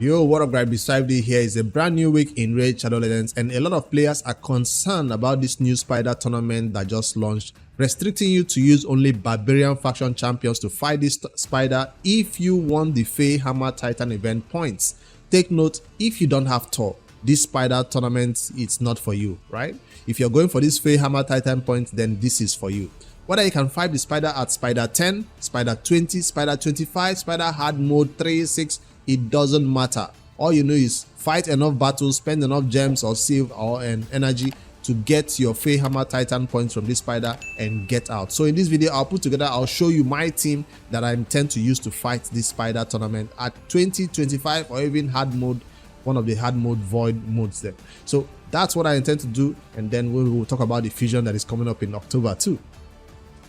Yo, what up guys, beside me here is a brand new week in Raid Shadow Legends, and a lot of players are concerned about this new spider tournament that just launched, restricting you to use only Barbarian faction champions to fight this spider if you want the faehammer Titan event points. Take note, if you don't have Thor, this spider tournament it's not for you, right? If you're going for this faehammer Titan points, then this is for you. Whether you can fight the spider at spider 10, spider 20, spider 25, spider hard mode 3, 6, it doesn't matter. All you know is fight enough battles, spend enough gems or silver or energy to get your faehammer Titan points from this spider and get out. So in this video I'll show you my team that I intend to use to fight this spider tournament at 20, 25 or even hard mode, one of the hard mode void modes there. So that's what I intend to do, and then we will talk about the fusion that is coming up in October too.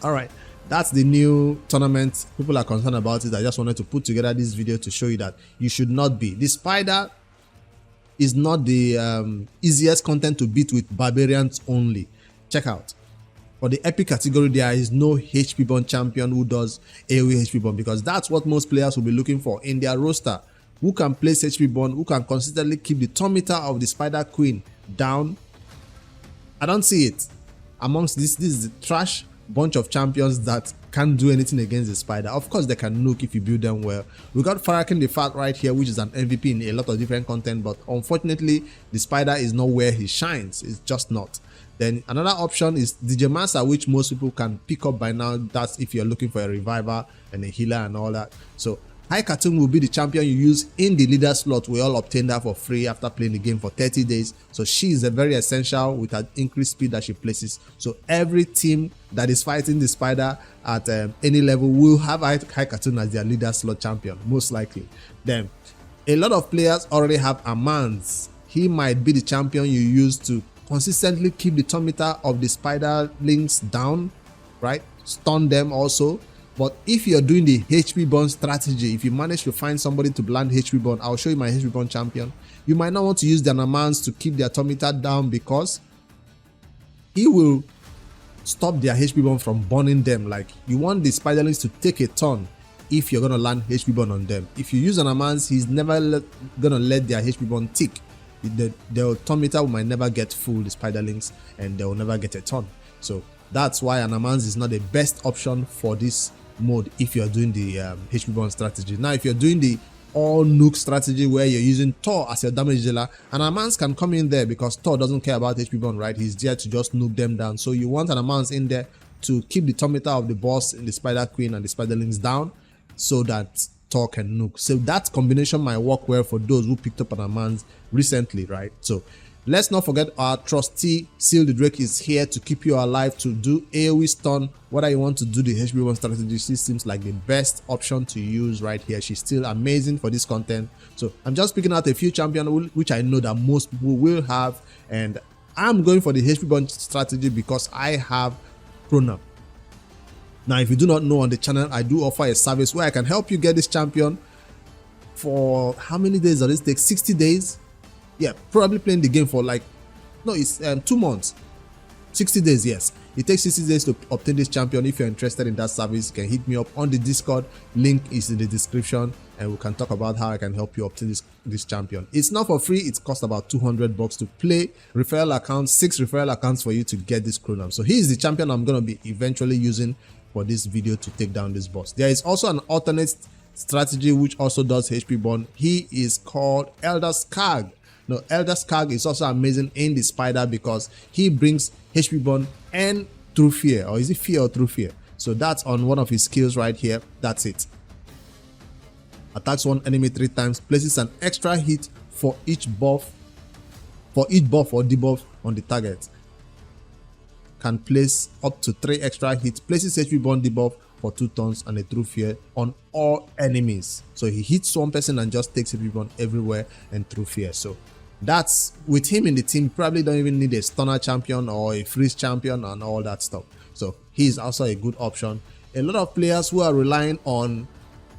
Alright, that's the new tournament. People are concerned about it. I just wanted to put together this video to show you that you should not be. The spider is not the easiest content to beat with barbarians only. Check out. For the epic category, there is no HP burn champion who does AoE HP burn, because that's what most players will be looking for in their roster. Who can place HP burn, who can consistently keep the turn meter of the spider queen down. I don't see it amongst this is the trash bunch of champions that can't do anything against the spider. Of course they can nuke if you build them well. We got Farrakhan the Fat right here, which is an MVP in a lot of different content, but unfortunately the spider is not where he shines. It's just not. Then another option is DJ Master, which most people can pick up by now. That's if you're looking for a reviver and a healer and all that. So High Cartoon will be the champion you use in the leader slot. We all obtained her for free after playing the game for 30 days. So she is a very essential with her increased speed that she places. So every team that is fighting the spider at any level will have High Cartoon as their leader slot champion, most likely. Then a lot of players already have Amans. He might be the champion you use to consistently keep the turn meter of the spiderlings down, right? Stun them also. But if you're doing the HP burn strategy, if you manage to find somebody to land HP burn, I'll show you my HP burn champion. You might not want to use the Namans to keep their turn meter down, because he will stop their HP burn from burning them. Like, you want the spiderlings to take a turn if you're gonna land HP burn on them. If you use an Namans, he's never gonna let their HP burn tick. The turn meter might never get full, the spiderlings, and they will never get a turn. So that's why an Namans is not the best option for this mode if you're doing the HP burn strategy. Now if you're doing the all nuke strategy where you're using Thor as your damage dealer, an Amans can come in there because Thor doesn't care about HP burn, right? He's there to just nuke them down. So you want an Amans in there to keep the turn meter of the boss in the spider queen and the spiderlings down so that Thor can nuke. So that combination might work well for those who picked up an Amans recently, right? So let's not forget our trusty Seal the Drake is here to keep you alive to do AoE stun. Whether you want to do the HP1 strategy, she seems like the best option to use right here. She's still amazing for this content. So I'm just picking out a few champions which I know that most people will have, and I'm going for the HP1 strategy because I have Chronum. Now if you do not know, on the channel I do offer a service where I can help you get this champion for how many days does this take? 60 days. Yeah, probably playing the game for like, no, it's 2 months, 60 days. Yes, it takes 60 days to obtain this champion. If you're interested in that service, you can hit me up on the Discord. Link is in the description, and we can talk about how I can help you obtain this champion. It's not for free. It costs about $200 to play. Referral accounts, 6 referral accounts for you to get this Chronum. So he is the champion I'm going to be eventually using for this video to take down this boss. There is also an alternate strategy which also does HP burn. He is called Elder Skag. No, Elder Skag is also amazing in the spider because he brings HP burn and through fear, or is it fear or through fear? So that's on one of his skills right here. That's it. Attacks one enemy 3 times, places an extra hit for each buff or debuff on the target. Can place up to 3 extra hits, places HP burn debuff for 2 turns and a through fear on all enemies. So he hits one person and just takes HP burn everywhere and through fear. So that's with him in the team. You probably don't even need a stunner champion or a freeze champion and all that stuff. So he's also a good option. A lot of players who are relying on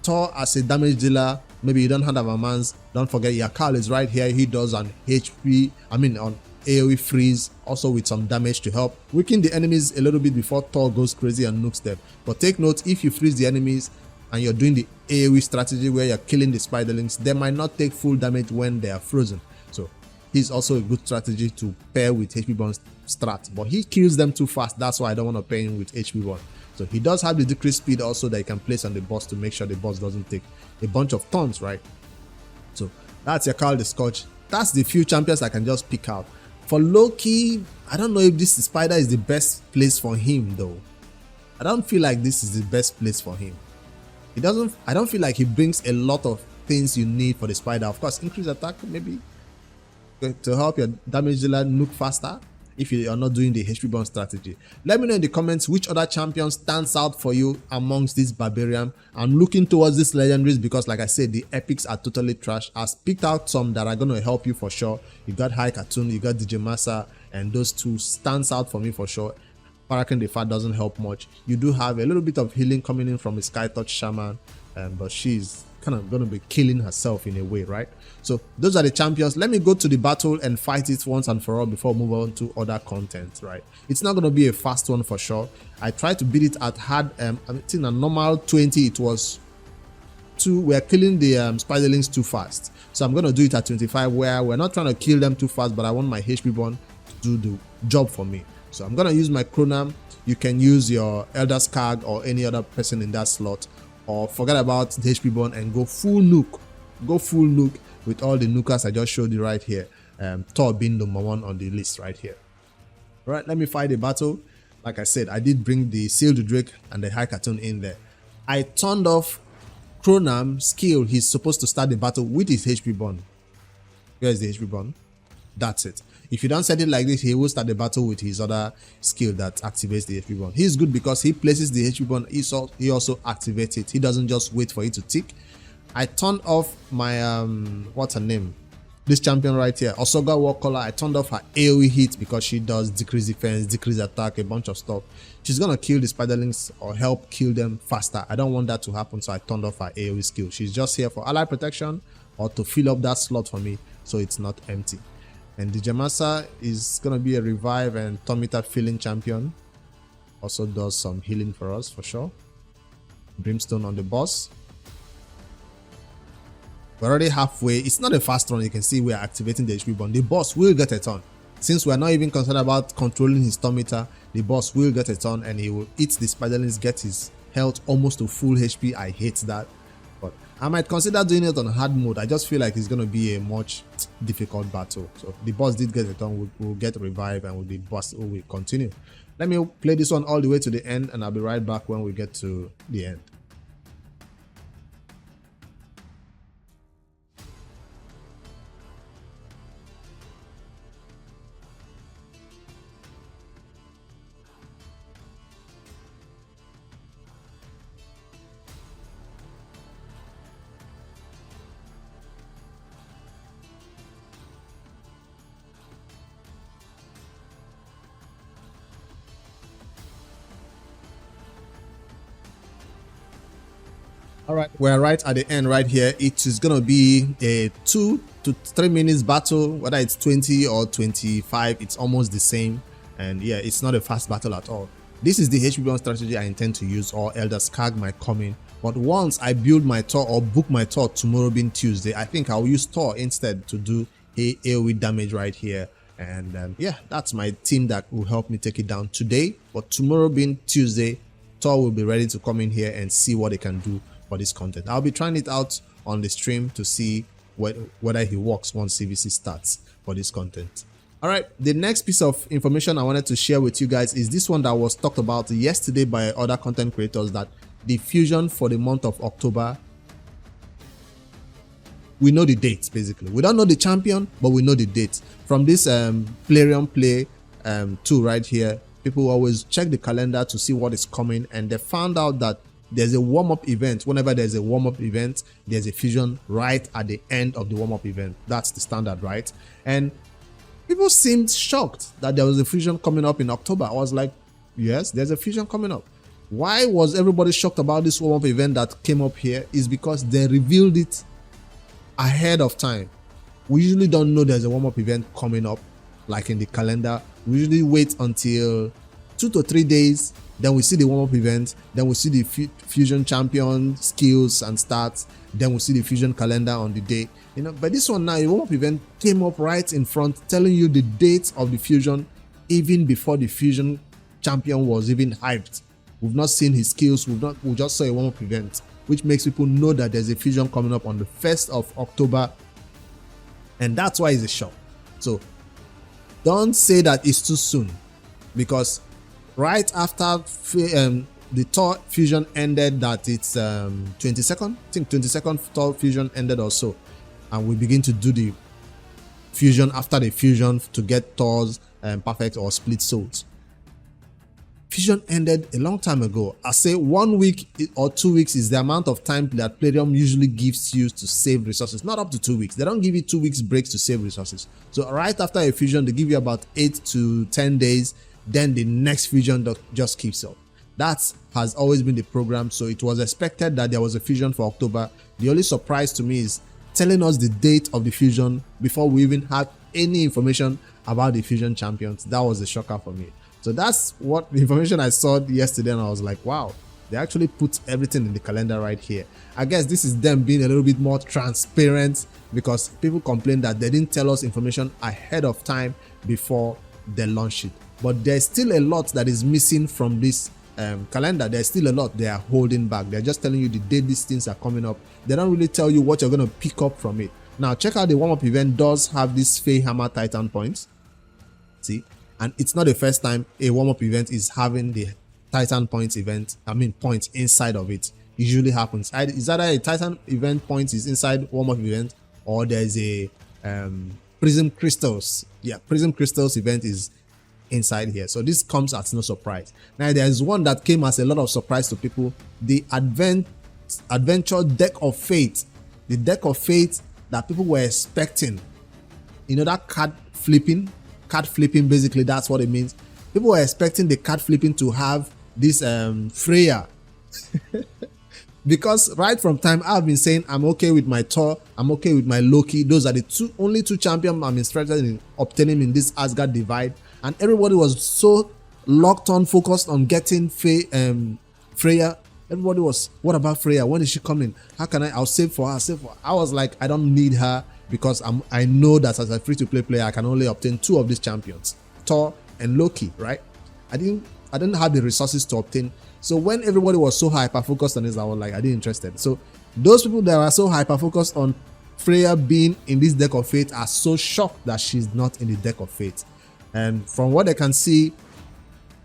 Thor as a damage dealer, maybe you don't have a man's, don't forget Yakal is right here. He does an on AoE freeze, also with some damage to help weaken the enemies a little bit before Thor goes crazy and nukes them. But take note, if you freeze the enemies and you're doing the AoE strategy where you're killing the spiderlings, they might not take full damage when they are frozen. So he's also a good strategy to pair with HP burn strat, but he kills them too fast. That's why I don't want to pair him with HP burn. So he does have the decreased speed also that you can place on the boss to make sure the boss doesn't take a bunch of turns, right? So that's your Carl the Scourge. That's the few champions I can just pick out. For Loki, I don't know if this spider is the best place for him though. I don't feel like this is the best place for him. I don't feel like he brings a lot of things you need for the spider. Of course, increase attack maybe to help your damage dealer nuke faster if you are not doing the HP burn strategy. Let me know in the comments which other champion stands out for you amongst this barbarian. I'm looking towards these legendaries because, like I said, the epics are totally trash. I've picked out some that are going to help you for sure. You got High Cartoon, you got DJ Massa, and those two stands out for me for sure. Parakin the Fat doesn't help much. You do have a little bit of healing coming in from a Sky Touch Shaman, but she's kind of going to be killing herself in a way, right? So those are the champions. Let me go to the battle and fight it once and for all before we move on to other content, right? It's not going to be a fast one for sure. I tried to beat it at hard, I think a normal 20, it was we're killing the spiderlings too fast. So I'm going to do it at 25 where we're not trying to kill them too fast, but I want my HP burn to do the job for me. So I'm going to use my Chronam. You can use your Elder Skag or any other person in that slot, or forget about the HP burn and go full nuke. Go full nuke with all the nukers I just showed you right here. Thor being number one on the list right here. All right, let me fight the battle. Like I said, I did bring the Sealed Drake and the High Cartoon in there. I turned off Chronam skill. He's supposed to start the battle with his HP burn. Where is the HP burn? That's it. If you don't set it like this, he will start the battle with his other skill that activates the HP burn. He's good because he places the HP burn, he also activates it. He doesn't just wait for it to tick. I turned off my what's her name? This champion right here, Osoga Warcaller. I turned off her AoE hit because she does decrease defense, decrease attack, a bunch of stuff. She's gonna kill the spiderlings or help kill them faster. I don't want that to happen, so I turned off her AoE skill. She's just here for ally protection or to fill up that slot for me so it's not empty. And the Jamasa is going to be a revive and Tormeter filling champion. Also does some healing for us for sure. Brimstone on the boss. We're already halfway. It's not a fast run. You can see we are activating the HP burn. The boss will get a turn. Since we're not even concerned about controlling his Tormeter, the boss will get a turn and he will eat the spiderlings, get his health almost to full HP. I hate that. But I might consider doing it on hard mode. I just feel like it's going to be a much difficult battle. So the boss did get a turn. We'll get revived and with the boss will continue. Let me play this one all the way to the end and I'll be right back when we get to the end. All right, we're right at the end right here. It is going to be a 2 to 3 minutes battle, whether it's 20 or 25, it's almost the same. And yeah, it's not a fast battle at all. This is the HP burn strategy I intend to use, or Elder Skag might come in. But once I build my Thor or book my Thor tomorrow being Tuesday, I think I'll use Thor instead to do AoE damage right here. And yeah, that's my team that will help me take it down today. But tomorrow being Tuesday, Thor will be ready to come in here and see what they can do for this content. I'll be trying it out on the stream to see whether he works once CVC starts for this content. All right, the next piece of information I wanted to share with you guys is this one that was talked about yesterday by other content creators, that the fusion for the month of October, we know the dates basically. We don't know the champion, but we know the dates. From this plarium play tool right here, people always check the calendar to see what is coming, and they found out that there's a warm-up event. Whenever there's a warm-up event, there's a fusion right at the end of the warm-up event. That's the standard, right? And people seemed shocked that there was a fusion coming up in October. I was like, yes, there's a fusion coming up. Why was everybody shocked about this warm-up event that came up here? Is because they revealed it ahead of time. We usually don't know there's a warm-up event coming up, like in the calendar. We usually wait until 2 to 3 days, then we see the warm-up event, then we see the fusion champion skills and stats, then we see the fusion calendar on the day. But this one now, the warm-up event came up right in front, telling you the date of the fusion even before the fusion champion was even hyped. We've not seen his skills, we just saw a warm-up event, which makes people know that there's a fusion coming up on the 1st of October, and that's why it's a shock. So don't say that it's too soon, because right after the Thor fusion ended, that it's 22nd, I think 22nd Thor fusion ended or so, and we begin to do the fusion after the fusion to get Thor's perfect or split souls. Fusion ended a long time ago. I say 1 week or 2 weeks is the amount of time that plarium usually gives you to save resources. Not up to 2 weeks. They don't give you 2 weeks breaks to save resources. So right after a fusion, they give you about 8 to 10 days. Then the next fusion just keeps up. That has always been the program. So it was expected that there was a fusion for October. The only surprise to me is telling us the date of the fusion before we even had any information about the fusion champions. That was a shocker for me. So that's what the information I saw yesterday, and I was like, wow, they actually put everything in the calendar right here. I guess this is them being a little bit more transparent, because people complained that they didn't tell us information ahead of time before they launched it. But there's still a lot that is missing from this calendar. There's still a lot they are holding back. They're just telling you the day these things are coming up. They don't really tell you what you're going to pick up from it. Now check out the warm-up event does have this faehammer titan points. See? And it's not the first time a warm-up event is having the Titan points points inside of it. It usually happens. Is either a Titan event points is inside warm-up event, or there's a Prism Crystals. Yeah, Prism Crystals event is inside here. So this comes as no surprise. Now there's one that came as a lot of surprise to people. The Adventure Deck of Fate. The Deck of Fate that people were expecting. That card flipping, basically, that's what it means. People were expecting the card flipping to have this Freya. Because right from time I've been saying I'm okay with my Thor, I'm okay with my Loki. Those are the only two champions I'm interested in obtaining in this Asgard divide. And everybody was so locked on, focused on getting Freya. Everybody was, what about Freya? When is she coming? How can I'll save for her, I was like, I don't need her, because I know that as a free-to-play player, I can only obtain 2 of these champions, Thor and Loki, right? I didn't have the resources to obtain. So when everybody was so hyper-focused on this, I was like, I didn't interested. So those people that are so hyper-focused on Freya being in this Deck of Fate are so shocked that she's not in the Deck of Fate. And from what I can see,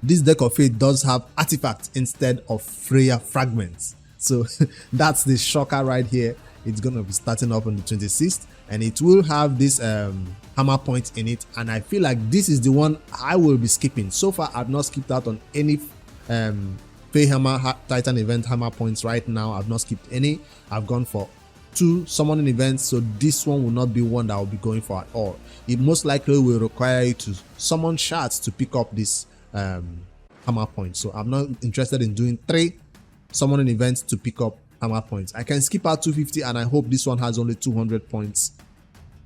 this Deck of Fate does have artifacts instead of Freya fragments. So that's the shocker right here. It's going to be starting up on the 26th, and it will have this hammer point in it. And I feel like this is the one I will be skipping. So far, I've not skipped out on any faehammer Titan event hammer points right now. I've not skipped any. I've gone for 2 summoning events, so this one will not be one that I'll be going for at all. It most likely will require you to summon shards to pick up this hammer points. So I'm not interested in doing 3 summoning events to pick up hammer points. I can skip out 250, and I hope this one has only 200 points,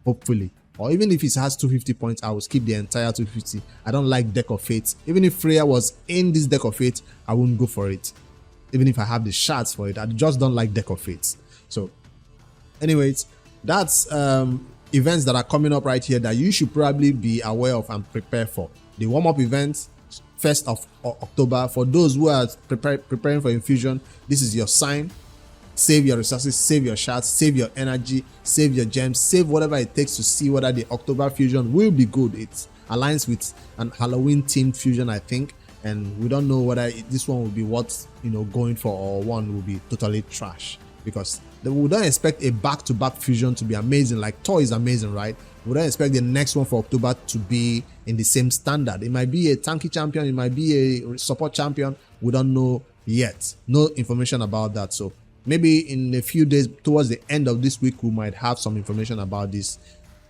hopefully. Or even if it has 250 points, I will skip the entire 250. I don't like Deck of Fate. Even if Freya was in this Deck of Fate, I wouldn't go for it. Even if I have the shards for it, I just don't like Deck of Fate. So anyways, that's events that are coming up right here that you should probably be aware of and prepare for. The warm-up event, 1st of October. For those who are preparing for infusion, this is your sign. Save your resources, save your shards, save your energy, save your gems, save whatever it takes to see whether the October fusion will be good. It aligns with an Halloween themed fusion, I think, and we don't know whether this one will be what going for, or one will be totally trash, because we don't expect a back-to-back fusion to be amazing. Like Thor is amazing, right? We don't expect the next one for October to be in the same standard. It might be a tanky champion, it might be a support champion. We don't know yet. No information about that. So maybe in a few days, towards the end of this week, we might have some information about this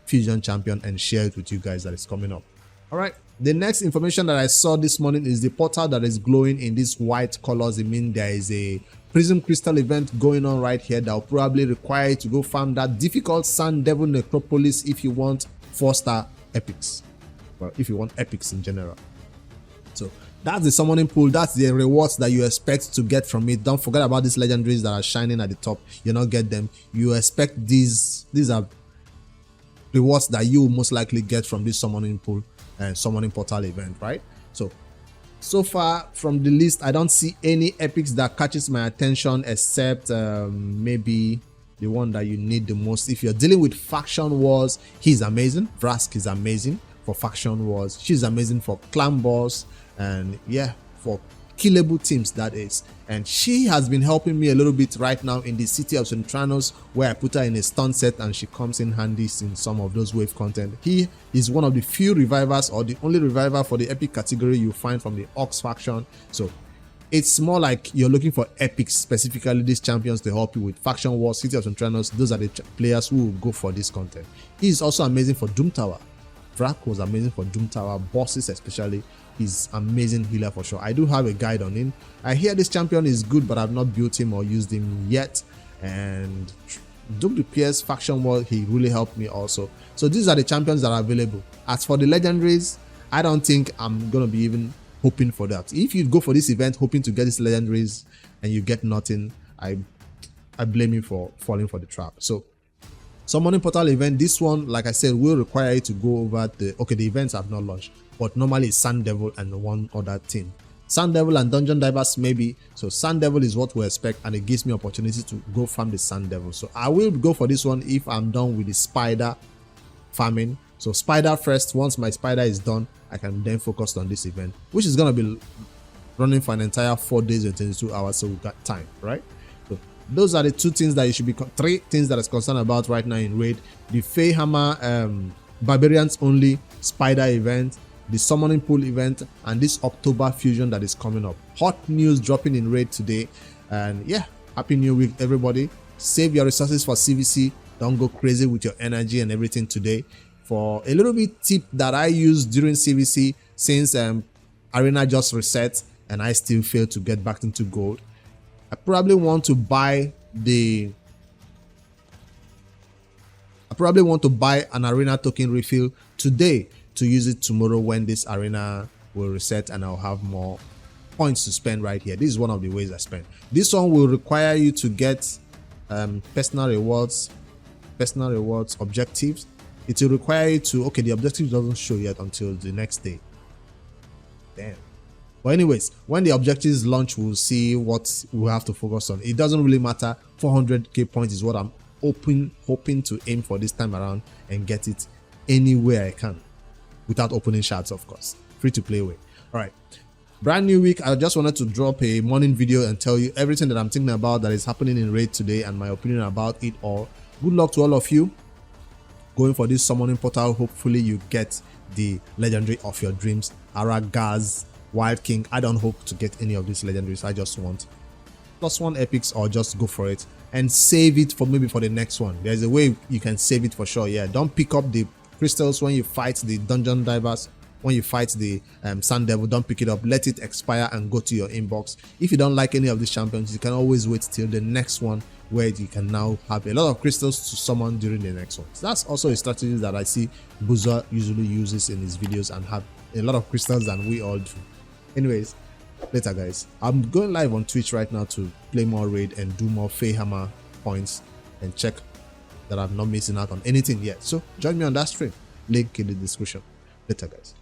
fusion champion and share it with you guys that is coming up. All right. The next information that I saw this morning is the portal that is glowing in these white colors. It means there is a Prism Crystal event going on right here that will probably require you to go farm that difficult Sun Devil Necropolis if you want 4-star epics. Well, if you want epics in general. So That's the summoning pool. That's the rewards that you expect to get from it. Don't forget about these legendaries that are shining at the top. You not get them. You expect these are rewards that you will most likely get from this summoning pool and summoning portal event, right? So far from the list, I don't see any epics that catches my attention except maybe the one that you need the most. If you're dealing with faction wars, he's amazing. Vrask is amazing for faction wars. She's amazing for clan boss, and yeah, for killable teams, that is. And she has been helping me a little bit right now in the city of Centranos, where I put her in a stun set and she comes in handy in some of those wave content. He is one of the few revivers, or the only reviver for the epic category you find from the Ox faction. So it's more like you're looking for epics, specifically these champions to help you with faction wars, city of Centranos. Those are the players who will go for this content. He is also amazing for Doom Tower. Vrak was amazing for Doom Tower, bosses especially. He's amazing healer for sure. I do have a guide on him. I hear this champion is good, but I've not built him or used him yet. And Doom DPS faction war, he really helped me also. So these are the champions that are available. As for the legendaries, I don't think I'm gonna be even hoping for that. If you go for this event hoping to get these legendaries and you get nothing, I blame you for falling for the trap. So summoning portal event, this one, like I said, will require you to go over the events have not launched, but normally it's Sun Devil and one other team. Sun Devil and Dungeon Divers maybe. So Sun Devil is what we expect, and it gives me opportunity to go farm the Sun Devil. So I will go for this one if I'm done with the spider farming. So spider first. Once my spider is done, I can then focus on this event, which is gonna be running for an entire 4 days and 22 hours. So we got time, right? So those are the three things that is concerned about right now in raid: the faehammer, barbarians only spider event, the summoning pool event, and this October fusion that is coming up. Hot news dropping in raid today. And yeah, happy new week everybody. Save your resources for CVC. Don't go crazy with your energy and everything today. For a little bit tip that I used during CVC, since arena just reset and I still failed to get back into gold, I probably want to buy an arena token refill today to use it tomorrow when this arena will reset and I'll have more points to spend right here. This is one of the ways I spend. This one will require you to get personal rewards objectives. It will require you to, the objective doesn't show yet until the next day. Damn. But anyways, when the objectives launch, we'll see what we'll have to focus on. It doesn't really matter. 400k points is what I'm hoping to aim for this time around and get it anywhere I can, without opening shards, of course. Free to play way. All right, brand new week. I just wanted to drop a morning video and tell you everything that I'm thinking about that is happening in raid today and my opinion about it all. Good luck to all of you going for this summoning portal. Hopefully you get the legendary of your dreams, Aragaz, Wild King. I don't hope to get any of these legendaries. I just want +1 epics, or just go for it and save it for maybe for the next one. There's a way you can save it for sure. Yeah, don't pick up the crystals when you fight the Dungeon Divers. When you fight the Sun Devil, don't pick it up. Let it expire and go to your inbox. If you don't like any of these champions, you can always wait till the next one, where you can now have a lot of crystals to summon during the next one. So that's also a strategy that I see Boozer usually uses in his videos, and have a lot of crystals than we all do. Anyways, later guys. I'm going live on Twitch right now to play more raid and do more faehammer points and check that I'm not missing out on anything yet. So join me on that stream. Link in the description. Later guys.